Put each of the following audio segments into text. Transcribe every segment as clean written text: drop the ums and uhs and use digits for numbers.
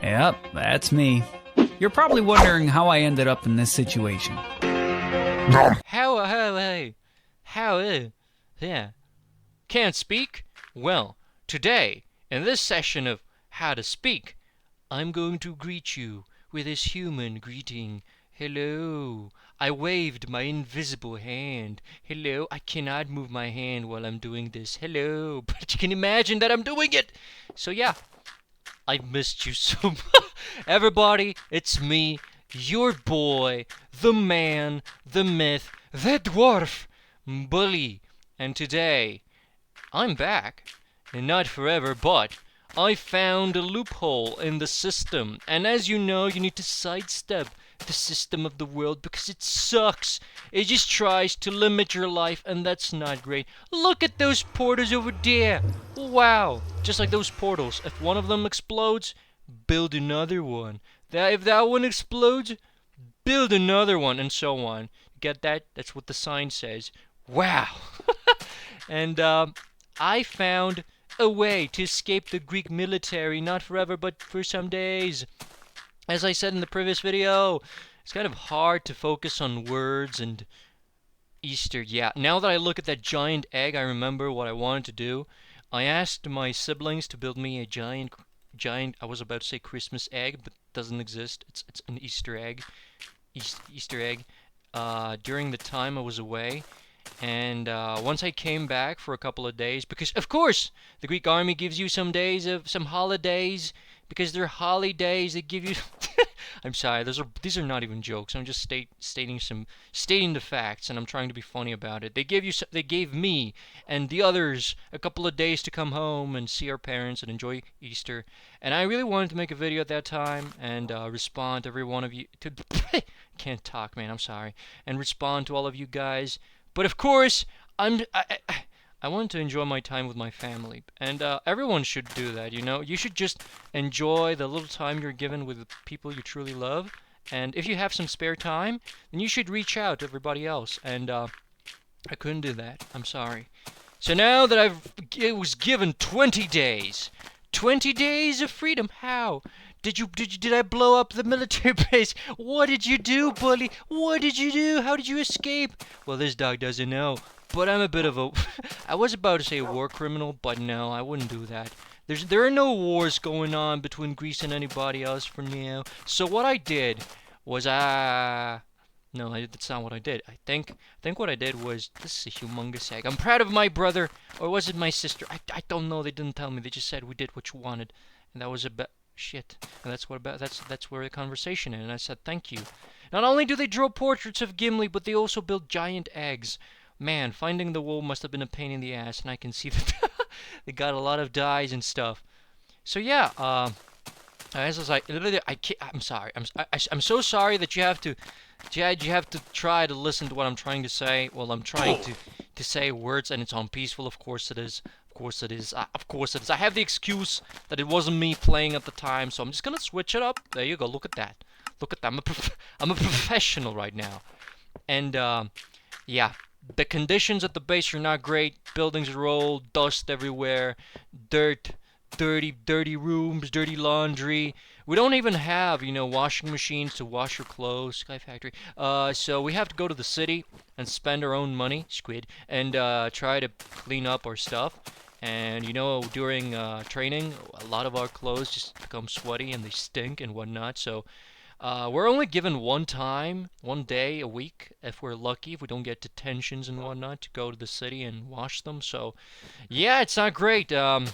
Yep, that's me. You're probably wondering how I ended up in this situation. Yeah. Can't speak? Well, today, in this session of How to Speak, I'm going to greet you with this human greeting. Hello. I waved my invisible hand. Hello. I cannot move my hand while I'm doing this. Hello. But you can imagine that I'm doing it. So yeah, I've missed you so much. Everybody, it's me, your boy, the man, the myth, the dwarf, Bully. And today, I'm back. And not forever, but I found a loophole in the system. And as you know, you need to sidestep the system of the world because it sucks. It just tries to limit your life, and that's not great. Look at those portals over there. Wow. Just like those portals. If one of them explodes, build another one. If that one explodes, build another one, and so on. Get that? That's what the sign says. Wow. And I found a way to escape the Greek military, not forever, but for some days. As I said in the previous video, it's kind of hard to focus on words and Easter. Yeah, now that I look at that giant egg, I remember what I wanted to do. I asked my siblings to build me a giant, I was about to say Christmas egg, but it doesn't exist. It's an Easter egg. Easter egg. During the time I was away. And once I came back for a couple of days, because of course the Greek army gives you some days of some holidays, because they're holidays. They give you. I'm sorry. These are not even jokes. I'm just stating the facts, and I'm trying to be funny about it. They gave me and the others a couple of days to come home and see our parents and enjoy Easter. And I really wanted to make a video at that time and respond to every one of you. Can't talk, man. I'm sorry. And respond to all of you guys. But of course, I want to enjoy my time with my family, and everyone should do that. You know, you should just enjoy the little time you're given with the people you truly love. And if you have some spare time, then you should reach out to everybody else. And I couldn't do that. I'm sorry. So now that it was given 20 days, 20 days of freedom. How? Did I blow up the military base? What did you do, Bully? What did you do? How did you escape? Well, this dog doesn't know. But I'm a bit of a... I was about to say war criminal, but no, I wouldn't do that. There are no wars going on between Greece and anybody else for now. So what I did was No, that's not what I did. I think what I did was... This is a humongous egg. I'm proud of my brother. Or was it my sister? I don't know. They didn't tell me. They just said we did what you wanted. And that was about... Shit. And that's where the conversation ended. And I said thank you. Not only do they draw portraits of Gimli, but they also build giant eggs. Man, finding the wool must have been a pain in the ass, and I can see that they got a lot of dyes and stuff. So yeah, as I was like, I'm sorry. I'm so sorry that you have to try to listen to what I'm trying to say. Well, I'm trying to say words, and it's on peaceful. Of course it is. Of course it is. I have the excuse that it wasn't me playing at the time, so I'm just gonna switch it up. There you go. Look at that. Look at that. I'm a professional right now. And yeah. The conditions at the base are not great. Buildings are old, dust everywhere, dirt, dirty rooms, dirty laundry. We don't even have, washing machines to wash your clothes, Sky Factory. So we have to go to the city and spend our own money, squid, and try to clean up our stuff. And during training, a lot of our clothes just become sweaty and they stink and whatnot. So we're only given one day a week, if we're lucky, if we don't get detentions and whatnot, to go to the city and wash them. So, yeah, it's not great. I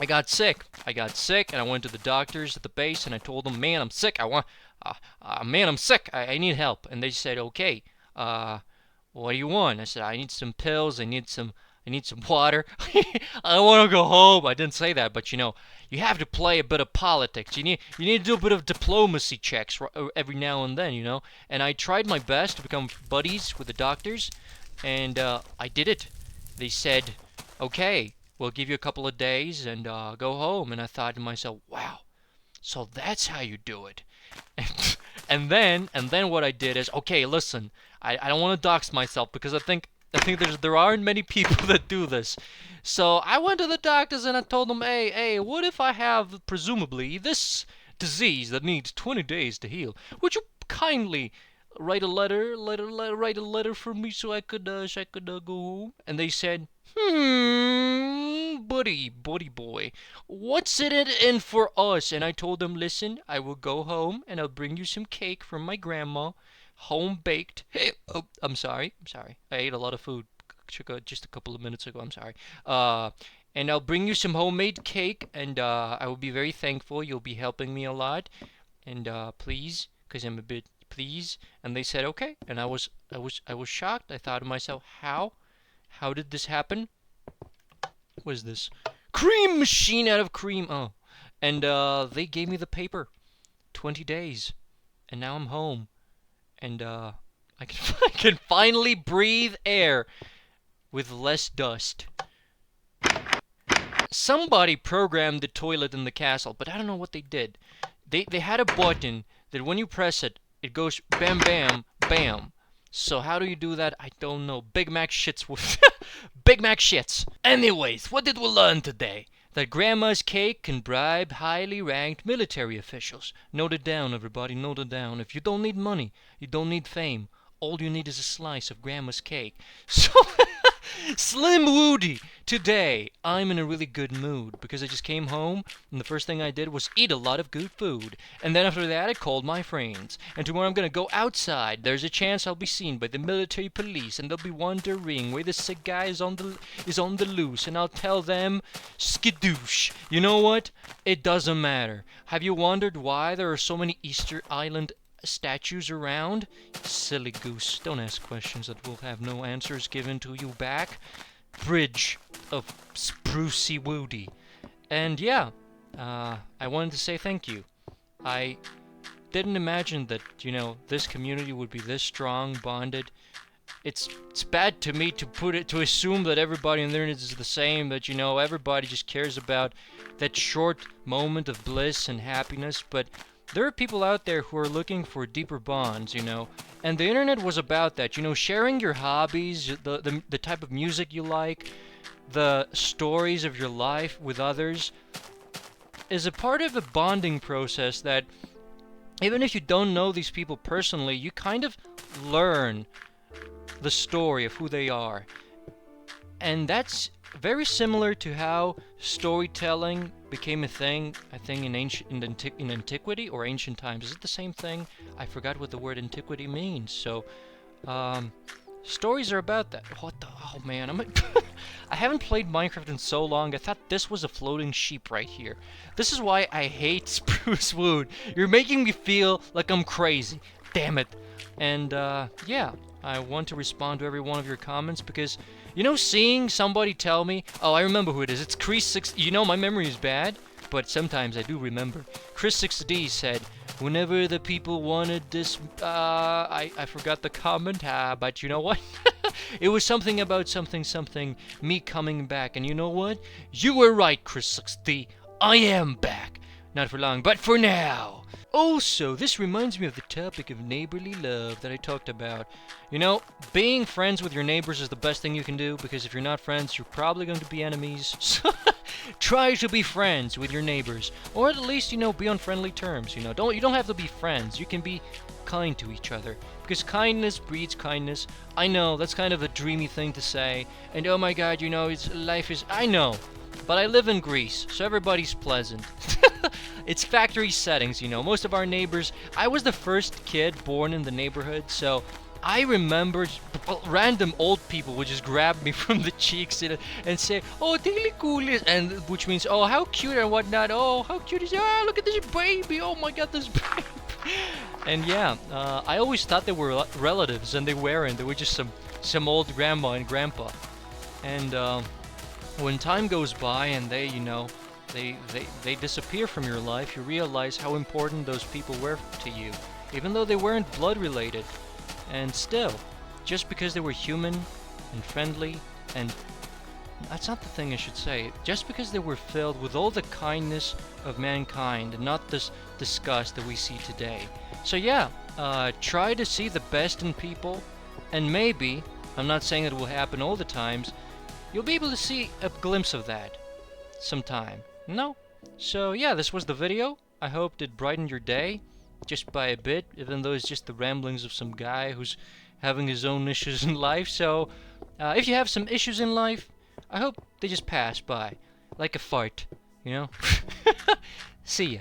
got sick, and I went to the doctors at the base, and I told them, man, I'm sick. I'm sick. I need help. And they said, okay, what do you want? I said, I need some pills. I need some water. I want to go home. I didn't say that, but you have to play a bit of politics. You need to do a bit of diplomacy checks every now and then, And I tried my best to become buddies with the doctors, and I did it. They said, okay, we'll give you a couple of days and go home. And I thought to myself, wow, so that's how you do it. And then what I did is, okay, listen, I don't want to dox myself because I think there aren't many people that do this. So I went to the doctors and I told them, hey, what if I have, presumably, this disease that needs 20 days to heal. Would you kindly write a letter, write a letter for me so I could go home?" And they said, buddy boy, what's it in for us? And I told them, listen, I will go home and I'll bring you some cake from my grandma, home baked. Oh, I'm sorry. I ate a lot of food just a couple of minutes ago. I'm sorry. And I'll bring you some homemade cake, and I will be very thankful. You'll be helping me a lot, and please, because I'm a bit please. And they said okay, and I was shocked. I thought to myself, how did this happen? What is this? Cream machine out of cream. Oh, and they gave me the paper. 20 days, and now I'm home, and I can finally breathe air with less dust. Somebody programmed the toilet in the castle, but I don't know what they did. They had a button that when you press it, it goes bam, bam, bam. So how do you do that? I don't know. Big Mac shits with Big Mac shits. Anyways, what did we learn today? That grandma's cake can bribe highly ranked military officials. Note it down, everybody. Note it down. If you don't need money, you don't need fame. All you need is a slice of grandma's cake. So, Slim Woody, today I'm in a really good mood because I just came home and the first thing I did was eat a lot of good food. And then after that I called my friends. And tomorrow I'm going to go outside. There's a chance I'll be seen by the military police and they'll be wondering where the sick guy is on the loose. And I'll tell them, skidoosh. You know what? It doesn't matter. Have you wondered why there are so many Easter Island statues around? Silly goose. Don't ask questions that will have no answers given to you back. Bridge of Sprucey Woody. And yeah, I wanted to say thank you. I didn't imagine that, this community would be this strong, bonded. It's bad to me to assume that everybody on the internet is the same, that everybody just cares about that short moment of bliss and happiness, but there are people out there who are looking for deeper bonds, and the internet was about that, sharing your hobbies, the type of music you like, the stories of your life with others is a part of a bonding process that even if you don't know these people personally, you kind of learn the story of who they are. And that's very similar to how storytelling became a thing, I think, in antiquity or ancient times. Is it the same thing? I forgot what the word antiquity means. So, stories are about that. Oh man, I haven't played Minecraft in so long. I thought this was a floating sheep right here. This is why I hate Spruce Wood. You're making me feel like I'm crazy. Damn it. And yeah, I want to respond to every one of your comments because, seeing somebody tell me, oh, I remember who it is. It's Chris6. My memory is bad, but sometimes I do remember. Chris6D said, whenever the people wanted this, I forgot the comment, but you know what? It was something about something, me coming back. And you know what? You were right, Chris6D. I am back. Not for long, but for now. Also, this reminds me of the topic of neighborly love that I talked about. Being friends with your neighbors is the best thing you can do, because if you're not friends, you're probably going to be enemies. So try to be friends with your neighbors, or at least, be on friendly terms. You don't have to be friends. You can be kind to each other, because kindness breeds kindness. I know that's kind of a dreamy thing to say, and oh my god, life is. I know. But I live in Greece, so everybody's pleasant. It's factory settings, most of our neighbors. I was the first kid born in the neighborhood, so I remember random old people would just grab me from the cheeks and say, oh, Daily Coolies, and which means, oh, how cute and whatnot. Oh, how cute is it? Oh, look at this baby. Oh my god, this baby. And yeah, I always thought they were relatives, and they weren't. They were just some old grandma and grandpa. And when time goes by and they disappear from your life, you realize how important those people were to you, even though they weren't blood related. And still, just because they were human and friendly, and that's not the thing I should say, just because they were filled with all the kindness of mankind and not this disgust that we see today. So yeah, try to see the best in people, and maybe, I'm not saying it will happen all the times, you'll be able to see a glimpse of that sometime. No, So yeah, this was the video. I hope it brightened your day just by a bit, even though it's just the ramblings of some guy who's having his own issues in life. So if you have some issues in life, I hope they just pass by like a fart, you know? See ya.